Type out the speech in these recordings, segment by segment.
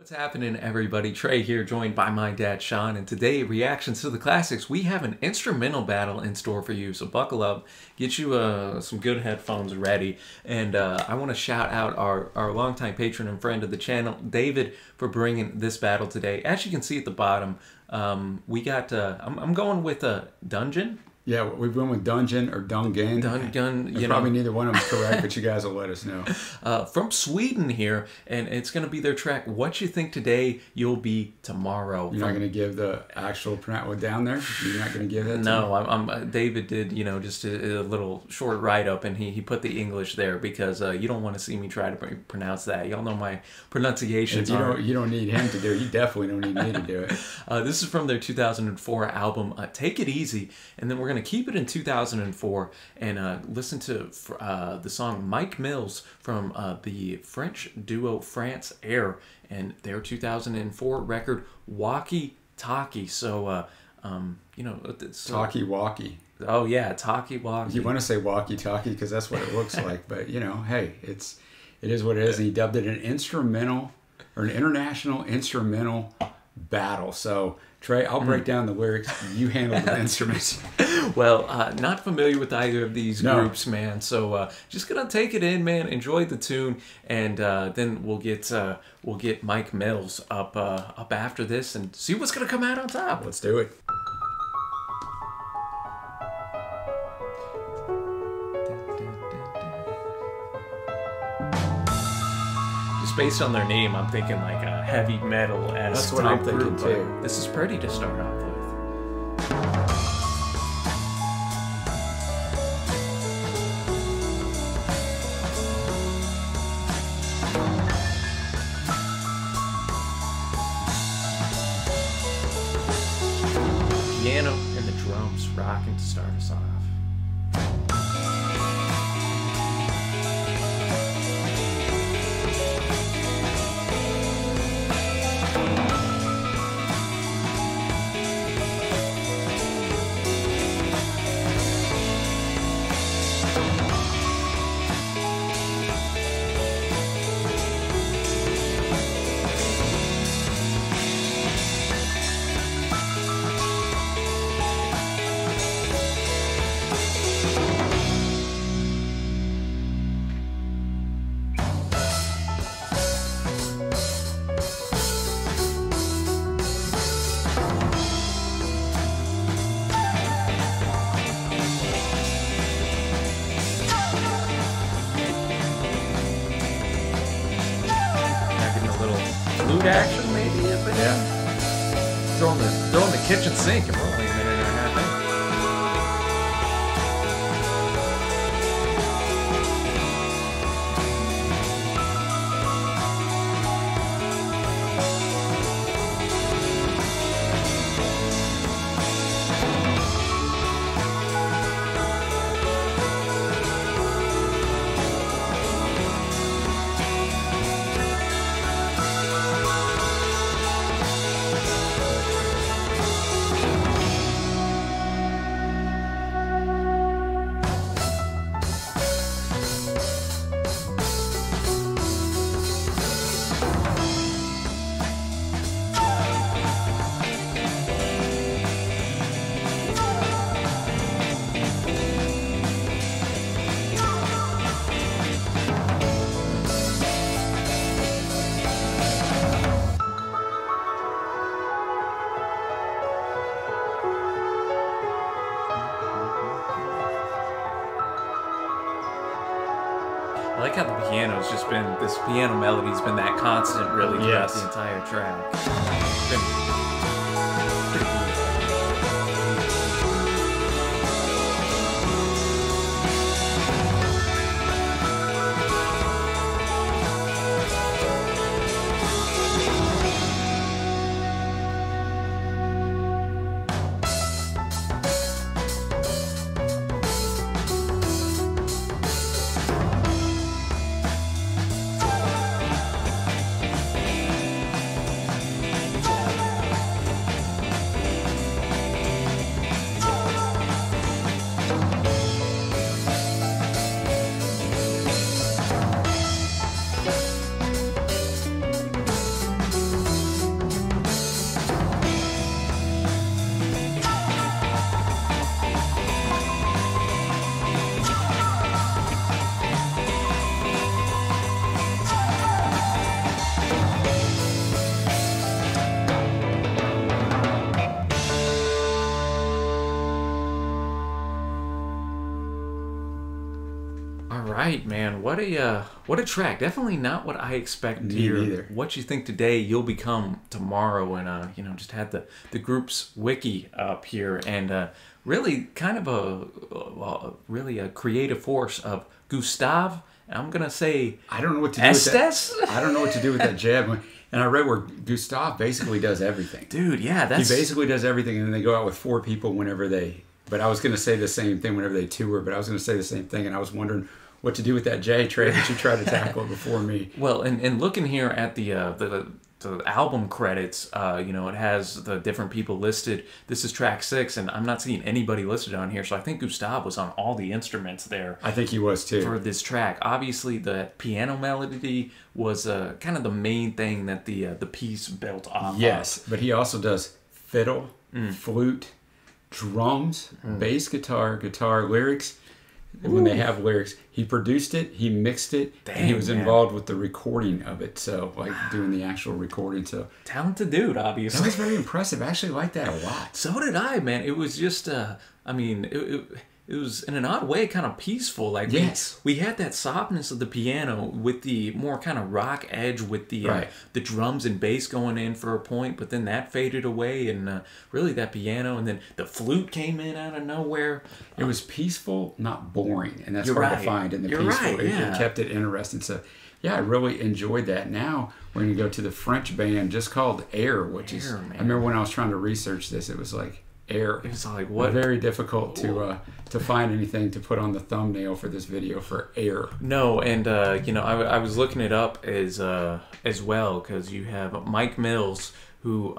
What's happening, everybody? Trey here, joined by my dad Sean, and today, reactions to the classics. We have an instrumental battle in store for you, so buckle up, get you some good headphones ready, and I want to shout out our longtime patron and friend of the channel, David, for bringing this battle today. As you can see at the bottom, we got I'm going with Dungen. Yeah, we've went with Dungen or Dungen. Dungen, you probably know. neither one of them is correct, but you guys will let us know. From Sweden here, and it's going to be their track, What You Think Today, You'll Be Tomorrow. You're not going to give the actual down there? You're not going to give that to No, David did, you know, just a little short write-up, and he put the English there because you don't want to see me try to pronounce that. Y'all know my pronunciations. You don't need him to do it. You definitely don't need me to do it. This is from their 2004 album, Take It Easy, and then we're going to keep it in 2004 and listen to the song Mike Mills from the French duo France Air and their 2004 record Walkie Talkie. So, you know, Talkie Walkie. Oh yeah, Talkie Walkie. You want to say walkie talkie because that's what it looks like, but you know, hey, it is what it is. And he dubbed it an instrumental or an international instrumental battle. So Trey, I'll break down the lyrics. You handle the instruments. Well, not familiar with either of these groups, man. So just gonna take it in, man. Enjoy the tune, and then we'll get Mike Mills up after this and see what's gonna come out on top. Let's do it. Just based on their name, I'm thinking like a heavy metal esque. That's what I'm thinking too. This is pretty to start off with. Piano and the drums rocking to start us off. Flute action, maybe? Yeah. Throw in the kitchen sink and we're only a minute and a half in. I like how the piano's just been, this piano melody's been that constant really throughout the entire track. It's been pretty beautiful. right, man. What a track. Definitely not what I expect to Me hear. neither. What you think today, you'll become tomorrow. And just had the group's wiki up here, and really kind of really a creative force of Gustav. I'm gonna say I don't know what to do Estes. with that. I don't know what to do with that jab. And I read where Gustav basically does everything. Dude, yeah, He basically does everything, and then they go out with 4 people whenever they. But I was going to say the same thing whenever they tour. But I was going to say the same thing, and I was wondering what to do with that J Trey that you tried to tackle before me. Well, and looking here at the album credits, it has the different people listed. This is track 6, and I'm not seeing anybody listed on here. So I think Gustav was on all the instruments there. I think he was too for this track. Obviously, the piano melody was kind of the main thing that the piece built off. Yes, of. but he also does fiddle, flute, drums, bass guitar, guitar lyrics. When they have lyrics, he produced it, he mixed it, and he was involved with the recording of it. So, like doing the actual recording. So talented dude, obviously. That was very impressive. I actually liked that a lot. So did I, man. It was just, it was in an odd way kind of peaceful. Like yes, we had that softness of the piano with the more kind of rock edge with the drums and bass going in for a point, but then that faded away, and really that piano, and then the flute came in out of nowhere. It was peaceful, not boring, and that's hard to find in the peaceful. Right, it kept it interesting. So yeah, I really enjoyed that. Now we're going to go to the French band just called Air, which is, man. I remember when I was trying to research this, it was like Air. It was like what? Very difficult to find anything to put on the thumbnail for this video for Air. No, and I was looking it up as well, because you have Mike Mills, who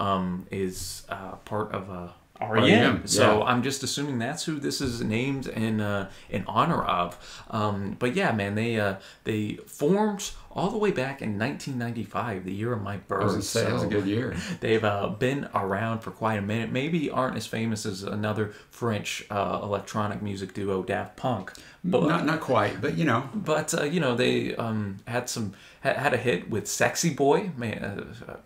is part of REM. So I'm just assuming that's who this is named in honor of. But yeah, man, they formed all the way back in 1995, the year of my birth. I was gonna say, that was a good year. They've been around for quite a minute. Maybe aren't as famous as another French electronic music duo, Daft Punk. But not quite, but you know. But they had a hit with "Sexy Boy."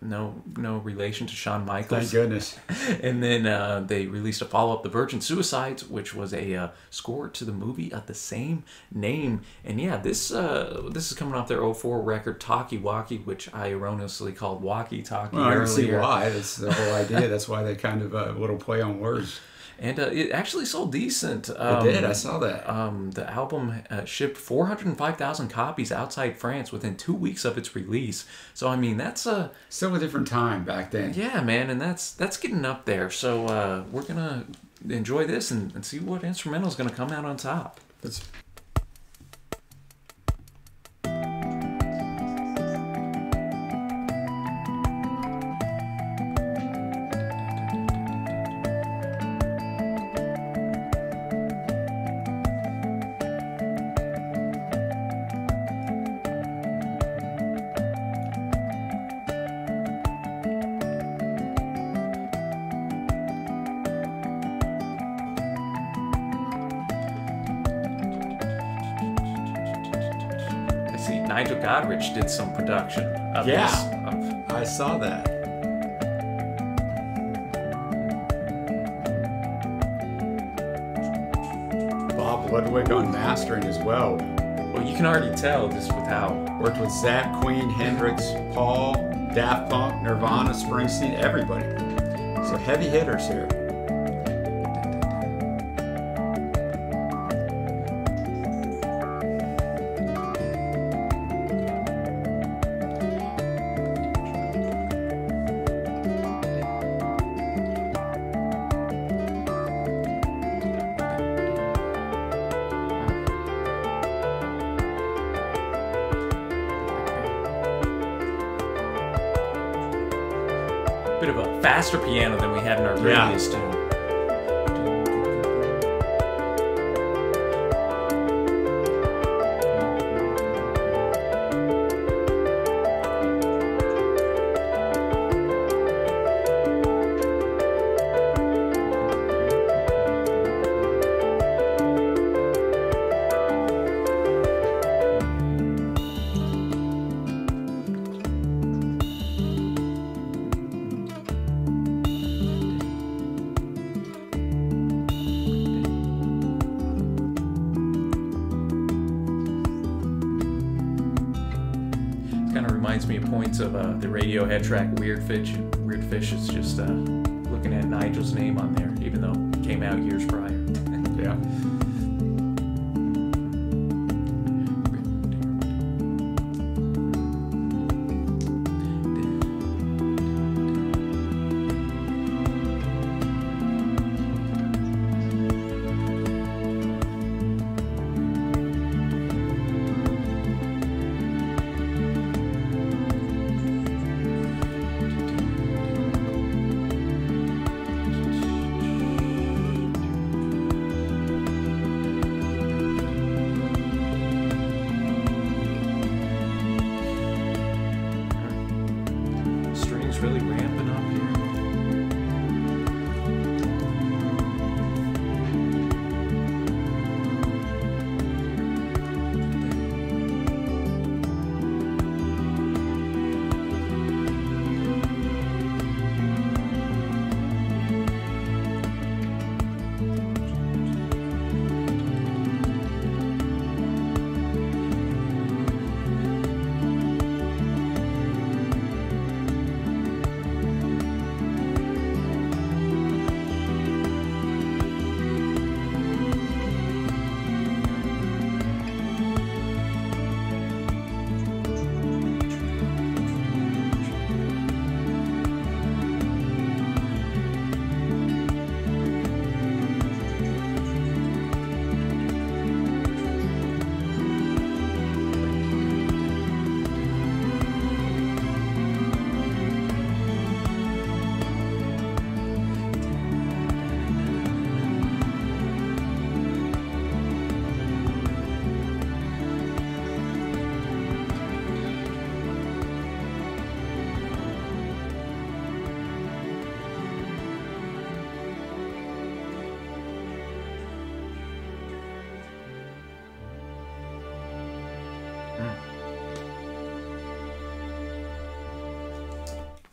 No relation to Shawn Michaels. Thank goodness. And then they released a follow-up, "The Virgin Suicides," which was a score to the movie of the same name. And yeah, this is coming off their '04 record, "Talkie Walkie," which I erroneously called "Walkie Talkie" earlier. I can see why. That's the whole idea. That's why they kind of a little play on words. And it actually sold decent. It did. I saw that. The album shipped 405,000 copies outside France within 2 weeks of its release. So I mean, that's still a different time back then. Yeah, man, and that's getting up there. So we're gonna enjoy this and see what instrumental is gonna come out on top. Nigel Godrich did some production of this. I saw that. Bob Ludwig on mastering as well. Well, you can already tell just with how. Worked with Zapp, Queen, Hendrix, Paul, Daft Punk, Nirvana, Springsteen, everybody. So heavy hitters here. Bit of a faster piano than we had in our previous tune. reminds me of points of the Radiohead track Weird Fish. Weird Fish is just looking at Nigel's name on there, even though it came out years prior. Yeah. Really ramping up here.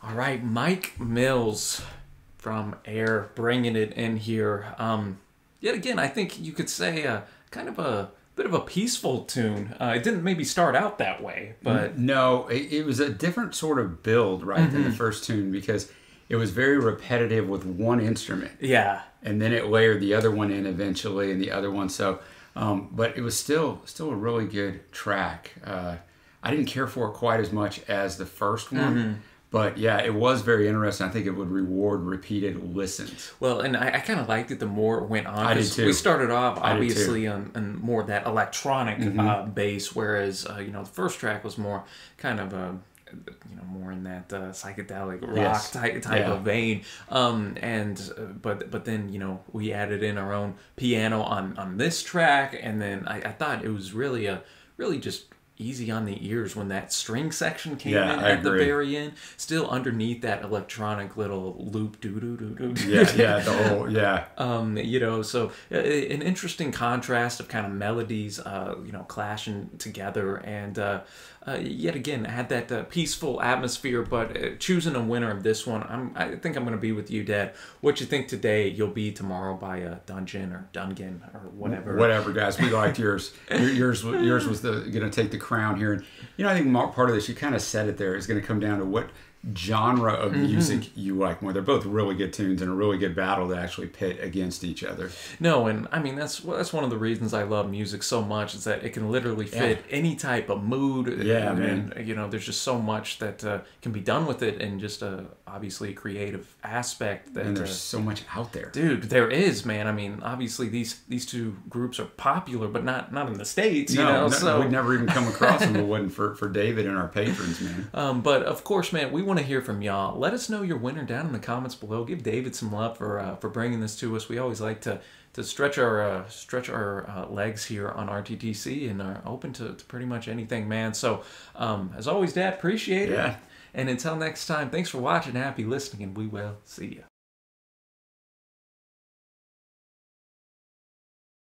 All right, Mike Mills from Air bringing it in here. Yet again, I think you could say kind of a bit of a peaceful tune. It didn't maybe start out that way, but no, it was a different sort of build, right, than the first tune, because it was very repetitive with one instrument. Yeah. And then it layered the other one in eventually, and the other one. So, but it was still a really good track. I didn't care for it quite as much as the first one. But yeah, it was very interesting. I think it would reward repeated listens. Well, and I kind of liked it the more it went on. I did too. We started off obviously on more of that electronic bass, whereas the first track was more kind of more in that psychedelic rock type of vein. But then we added in our own piano on this track, and then I thought it was really just easy on the ears when that string section came in at the very end, still underneath that electronic little loop doo doo doo doo. So an interesting contrast of kind of melodies clashing together, and yet again had that peaceful atmosphere. But choosing a winner of this one, I think I'm going to be with you, Dad. What you think today, you'll be tomorrow by Dungen or whatever, guys. We liked yours. Yours was going to take the crown here. And I think part of this, you kind of said it there, is going to come down to what genre of music you like more. They're both really good tunes and a really good battle to actually pit against each other. No, and I mean that's one of the reasons I love music so much, is that it can literally fit any type of mood. Yeah, man. There's just so much that can be done with it, and just obviously a creative aspect. And there's so much out there, dude. There is, man. I mean, obviously these two groups are popular, but not in the States. So we'd never even come across them if it wasn't for David and our patrons, man. But of course, man, we want to hear from y'all. Let us know your winner down in the comments below. Give David some love for bringing this to us. We always like to stretch our legs here on RTTC, and are open to pretty much anything, man. So as always, Dad, appreciate it. And until next time, thanks for watching, happy listening, and we will see you.